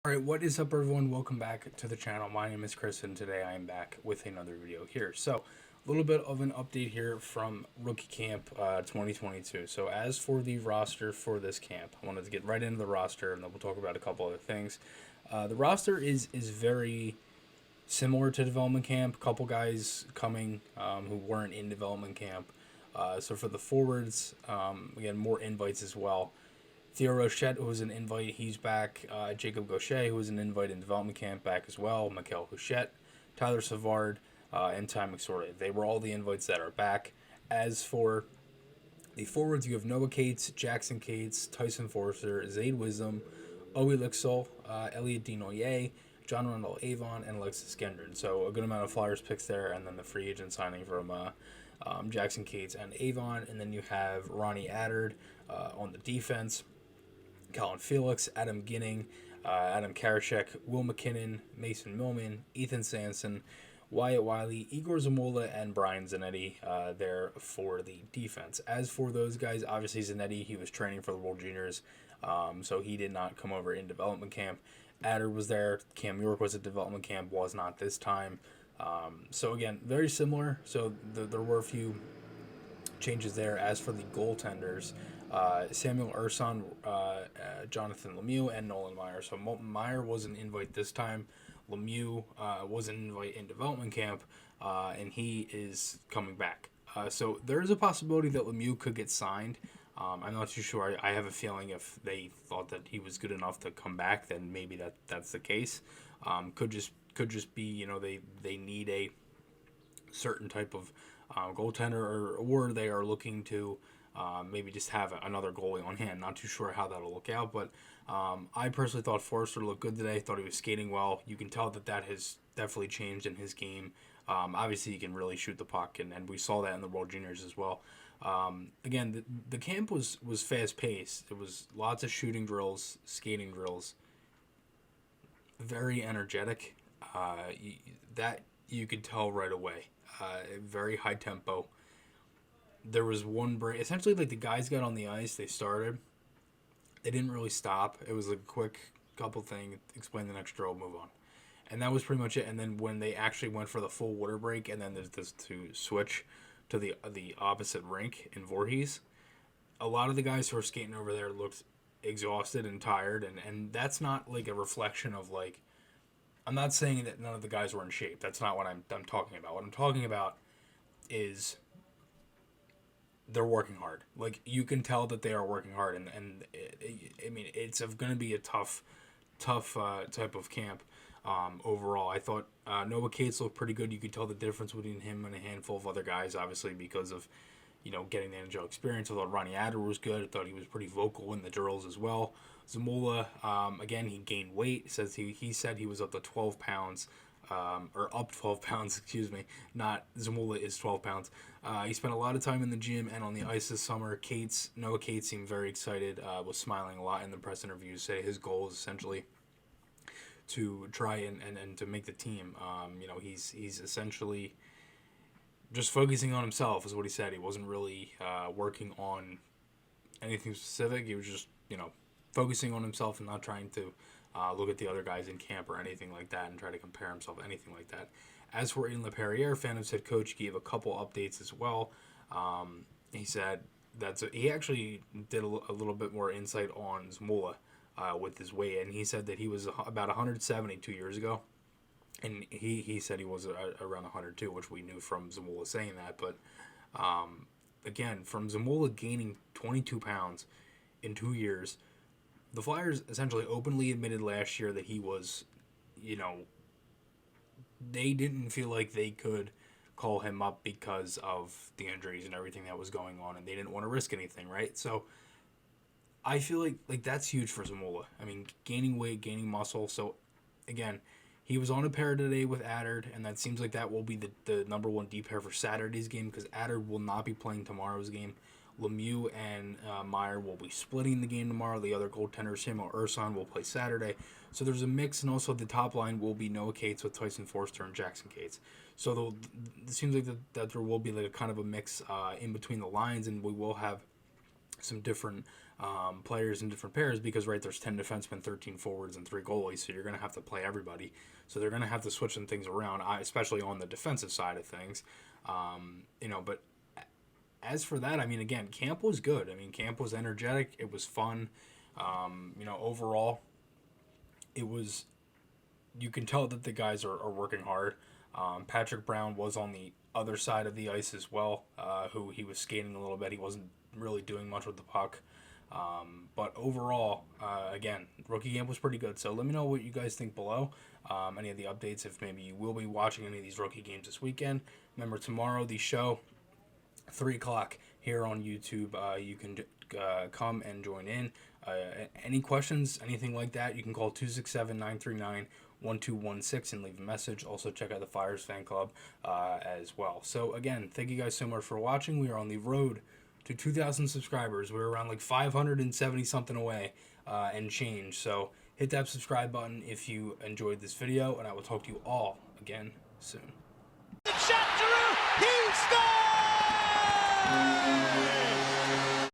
Alright, what is up everyone? Welcome back to the channel. My name is Chris and today I am back with another video here. So, a little bit of an update here from Rookie Camp 2022. So, as for the roster for this camp, I wanted to get right into the roster and then we'll talk about a couple other things. The roster is very similar to development camp. A couple guys coming who weren't in development camp. So, for the forwards, again, more invites as well. Theo Rochette, who was an invite, he's back. Jacob Gaucher, who was an invite in development camp, back as well. Mikel Huchette, Tyler Savard, and Ty McSorley. They were all the invites that are back. As for the forwards, you have Noah Cates, Jackson Cates, Tyson Forster, Zayd Wisdom, Owe Lixel, Elliot Dinoyer, John Randall Avon, and Alexis Gendron. So a good amount of Flyers picks there, and then the free agent signing from Jackson Cates and Avon. And then you have Ronnie Attard on the defense. Colin Felix, Adam Ginning, Adam Karashek, Will McKinnon, Mason Millman, Ethan Sanson, Wyatt Wiley, Igor Zamola, and Brian Zanetti there for the defense. As for those guys, obviously Zanetti, he was training for the World Juniors, so he did not come over in development camp. Attard was there. Cam York was at development camp, was not this time. So again, very similar. So there were a few changes there. As for the goaltenders, Samuel Urson, Jonathan Lemieux, and Nolan Meyer. So Meyer was an invite this time. Lemieux was an invite in development camp, and he is coming back. So there is a possibility that Lemieux could get signed. I'm not too sure. I have a feeling if they thought that he was good enough to come back, then maybe that's the case. Could just be they need a certain type of goaltender, or they are looking to maybe just have another goalie on hand. Not too sure how that'll look out, but I personally thought Forster looked good today. Thought he was skating well. You can tell that has definitely changed in his game. Obviously, he can really shoot the puck, and we saw that in the World Juniors as well. Again, the camp was fast paced. There was lots of shooting drills, skating drills. Very energetic. That you could tell right away. Very high tempo. There was one break. Essentially, like the guys got on the ice, they started. They didn't really stop. It was a quick couple thing, explain the next drill, move on. And that was pretty much it. And then when they actually went for the full water break, and then there's this to switch to the opposite rink in Voorhees, a lot of the guys who were skating over there looked exhausted and tired. And that's not like a reflection of like, I'm not saying that none of the guys were in shape. That's not what I'm talking about. What I'm talking about is they're working hard. Like, you can tell that they are working hard, and I mean, it's going to be a tough type of camp overall. I thought Noah Cates looked pretty good. You could tell the difference between him and a handful of other guys, obviously, because of getting the NHL experience. I thought Ronnie Attard was good. I thought he was pretty vocal in the drills as well. Zamola, again, he gained weight. He said he was up to 12 pounds. Or up 12 pounds, excuse me. Not Zamola is 12 pounds. He spent a lot of time in the gym and on the ice this summer. Noah Cates seemed very excited, was smiling a lot in the press interviews. Said his goal is essentially to try and to make the team. He's essentially just focusing on himself, is what he said. He wasn't really working on anything specific. He was just, focusing on himself and not trying to look at the other guys in camp or anything like that and try to compare himself, anything like that. As for Ian LaPerriere, Phantom's head coach gave a couple updates as well. He said he actually did a little bit more insight on Zamola with his weight, and he said that he was about 170 2 years ago, and he said he was around 102, which we knew from Zamola saying that. But again, from Zamola gaining 22 pounds in 2 years, the Flyers essentially openly admitted last year that he was, they didn't feel like they could call him up because of the injuries and everything that was going on, and they didn't want to risk anything, right? So I feel like that's huge for Zamola. I mean, gaining weight, gaining muscle. So again, he was on a pair today with Attard, and that seems like that will be the number one D pair for Saturday's game, because Attard will not be playing tomorrow's game. Lemieux and Meyer will be splitting the game tomorrow. The other goaltender, Samuel Urson, will play Saturday. So there's a mix, and also the top line will be Noah Cates with Tyson Forster and Jackson Cates. So it seems like that there will be like a kind of a mix in between the lines, and we will have some different players in different pairs because, right, there's 10 defensemen, 13 forwards, and 3 goalies, so you're going to have to play everybody. So they're going to have to switch some things around, especially on the defensive side of things. But as for that, I mean, again, camp was good. I mean, camp was energetic. It was fun. Overall, it was, you can tell that the guys are working hard. Patrick Brown was on the other side of the ice as well, who he was skating a little bit. He wasn't really doing much with the puck. But overall, again, rookie camp was pretty good. So let me know what you guys think below. Any of the updates, if maybe you will be watching any of these rookie games this weekend. Remember, tomorrow, the show, 3 o'clock here on YouTube. You can come and join in. Any questions, anything like that, you can call 267-939-1216 and leave a message. Also, check out the Flyers fan club as well. So, again, thank you guys so much for watching. We are on the road to 2,000 subscribers. We're around like 570 something away and change. So hit that subscribe button if you enjoyed this video, and I will talk to you all again soon.